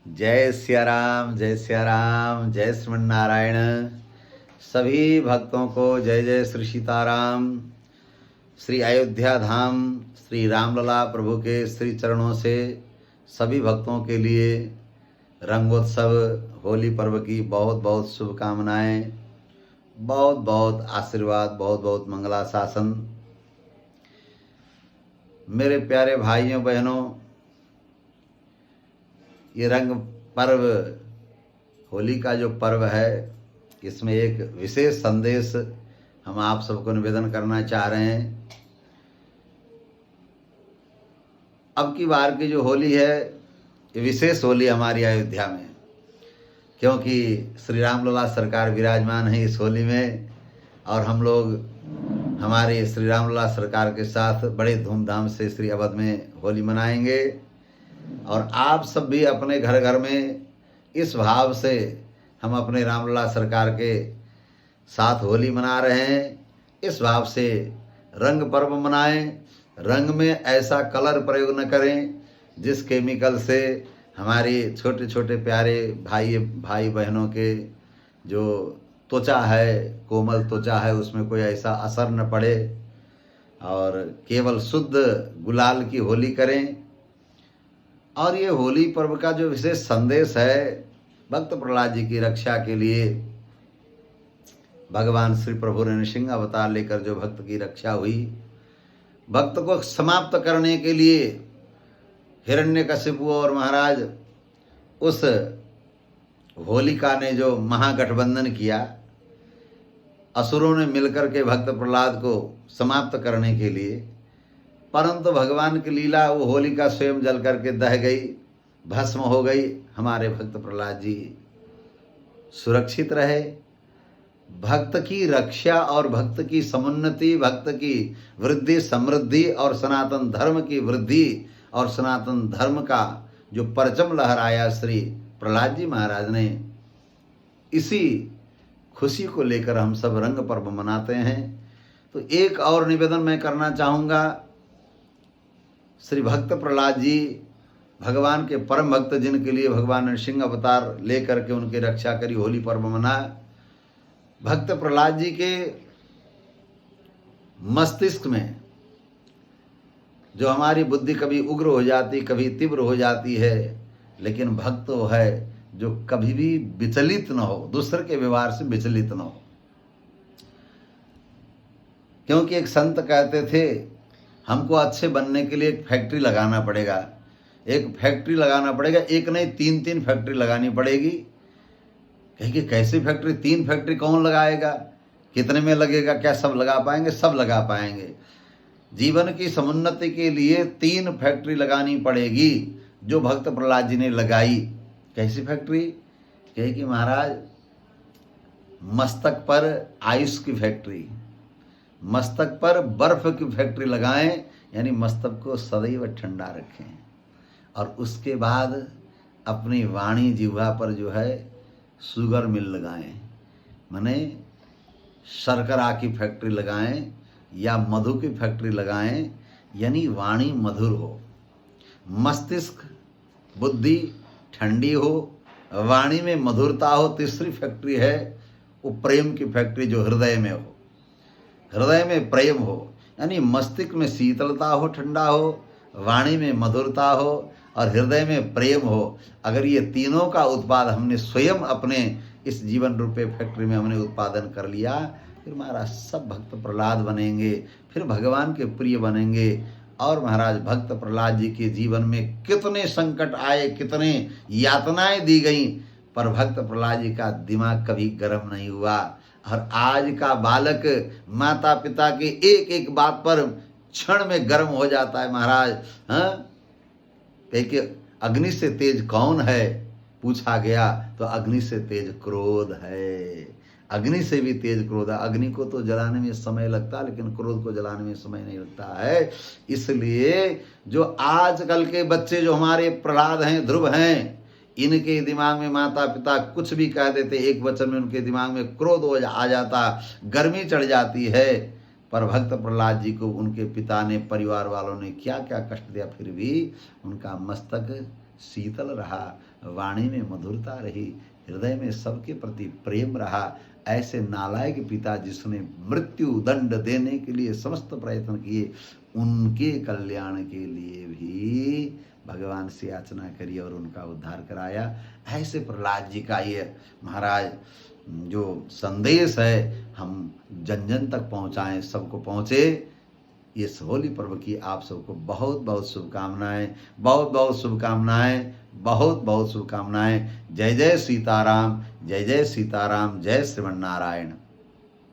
जय सिया राम, जय सिया राम, जय श्रीमन नारायण। सभी भक्तों को जय जय श्री सीताराम। श्री अयोध्या धाम श्री रामलला प्रभु के श्री चरणों से सभी भक्तों के लिए रंगोत्सव होली पर्व की बहुत बहुत शुभकामनाएं, बहुत बहुत आशीर्वाद, बहुत बहुत मंगलाशासन। मेरे प्यारे भाइयों बहनों, ये रंग पर्व होली का जो पर्व है, इसमें एक विशेष संदेश हम आप सबको निवेदन करना चाह रहे हैं। अब की बार की जो होली है, ये विशेष होली हमारी अयोध्या में, क्योंकि श्री रामलला सरकार विराजमान है इस होली में, और हम लोग हमारे श्री रामलला सरकार के साथ बड़े धूमधाम से श्री अवध में होली मनाएंगे। और आप सब भी अपने घर घर में इस भाव से हम अपने रामलला सरकार के साथ होली मना रहे हैं, इस भाव से रंग पर्व मनाएं। रंग में ऐसा कलर प्रयोग न करें जिस केमिकल से हमारी छोटे छोटे प्यारे भाई बहनों के जो त्वचा है, कोमल त्वचा है, उसमें कोई ऐसा असर न पड़े, और केवल शुद्ध गुलाल की होली करें। और ये होली पर्व का जो विशेष संदेश है, भक्त प्रहलाद जी की रक्षा के लिए भगवान श्री प्रभु नृसिंह अवतार लेकर जो भक्त की रक्षा हुई, भक्त को समाप्त करने के लिए हिरण्यकशिपु और महाराज उस होलिका ने जो महागठबंधन किया, असुरों ने मिलकर के भक्त प्रहलाद को समाप्त करने के लिए, परंतु भगवान की लीला, वो होलिका स्वयं जल करके दह गई, भस्म हो गई। हमारे भक्त प्रहलाद जी सुरक्षित रहे। भक्त की रक्षा और भक्त की समुन्नति, भक्त की वृद्धि समृद्धि और सनातन धर्म की वृद्धि और सनातन धर्म का जो परचम लहराया श्री प्रहलाद जी महाराज ने, इसी खुशी को लेकर हम सब रंग पर्व मनाते हैं। तो एक और निवेदन मैं करना चाहूँगा, श्री भक्त प्रहलाद जी भगवान के परम भक्त, जिनके लिए भगवान नृसिंह अवतार लेकर के उनकी रक्षा करी, होली पर्व मना। भक्त प्रहलाद जी के मस्तिष्क में जो हमारी बुद्धि कभी उग्र हो जाती, कभी तीव्र हो जाती है, लेकिन भक्त वो है जो कभी भी विचलित न हो, दूसरे के व्यवहार से विचलित न हो। क्योंकि एक संत कहते थे, हमको अच्छे बनने के लिए एक फैक्ट्री लगाना पड़ेगा, एक फैक्ट्री लगाना पड़ेगा, एक नहीं 3-3 फैक्ट्री लगानी पड़ेगी। कहेंगे कैसी फैक्ट्री, 3 फैक्ट्री कौन लगाएगा, कितने में लगेगा, क्या सब लगा पाएंगे? सब लगा पाएंगे। जीवन की समुन्नति के लिए 3 फैक्ट्री लगानी पड़ेगी, जो भक्त प्रहलाद जी ने लगाई। कैसी फैक्ट्री? कहे कि महाराज, मस्तक पर आयुष की फैक्ट्री, मस्तक पर बर्फ की फैक्ट्री लगाएं, यानी मस्तक को सदैव ठंडा रखें। और उसके बाद अपनी वाणी जिह्वा पर जो है शुगर मिल लगाएं, माने शर्करा की फैक्ट्री लगाएं या मधु की फैक्ट्री लगाएं, यानी वाणी मधुर हो, मस्तिष्क बुद्धि ठंडी हो, वाणी में मधुरता हो। तीसरी फैक्ट्री है वो प्रेम की फैक्ट्री, जो हृदय में हो, हृदय में प्रेम हो, यानी मस्तिष्क में शीतलता हो, ठंडा हो, वाणी में मधुरता हो और हृदय में प्रेम हो। अगर ये तीनों का उत्पाद हमने स्वयं अपने इस जीवन रूपे फैक्ट्री में हमने उत्पादन कर लिया, फिर महाराज सब भक्त प्रहलाद बनेंगे, फिर भगवान के प्रिय बनेंगे। और महाराज भक्त प्रहलाद जी के जीवन में कितने संकट आए, कितने यातनाएं दी गई, पर भक्त प्रहलाद जी का दिमाग कभी गर्म नहीं हुआ। और आज का बालक माता पिता के एक एक बात पर क्षण में गर्म हो जाता है महाराज। हाँ, कि अग्नि से तेज कौन है पूछा गया, तो अग्नि से तेज क्रोध है। अग्नि से भी तेज क्रोध है। अग्नि को तो जलाने में समय लगता है, लेकिन क्रोध को जलाने में समय नहीं लगता है। इसलिए जो आजकल के बच्चे जो हमारे प्रहलाद हैं, ध्रुव हैं, इनके दिमाग में माता पिता कुछ भी कह देते, एक वचन में उनके दिमाग में क्रोध आ जाता, गर्मी चढ़ जाती है। पर भक्त प्रहलाद जी को उनके पिता ने, परिवार वालों ने क्या क्या कष्ट दिया, फिर भी उनका मस्तक शीतल रहा, वाणी में मधुरता रही, हृदय में सबके प्रति प्रेम रहा। ऐसे नालायक पिता जिसने मृत्यु दंड देने के लिए समस्त प्रयत्न किए, उनके कल्याण के लिए भी भगवान से याचना करी और उनका उद्धार कराया। ऐसे प्रहलाद जी का ये महाराज जो संदेश है हम जन जन तक पहुँचाएं, सबको पहुँचे। इस होली पर्व की आप सबको बहुत बहुत शुभकामनाएं, बहुत बहुत शुभकामनाएं, बहुत बहुत शुभकामनाएं। जय जय सीताराम, जय जय सीताराम, जय श्रीमन नारायण।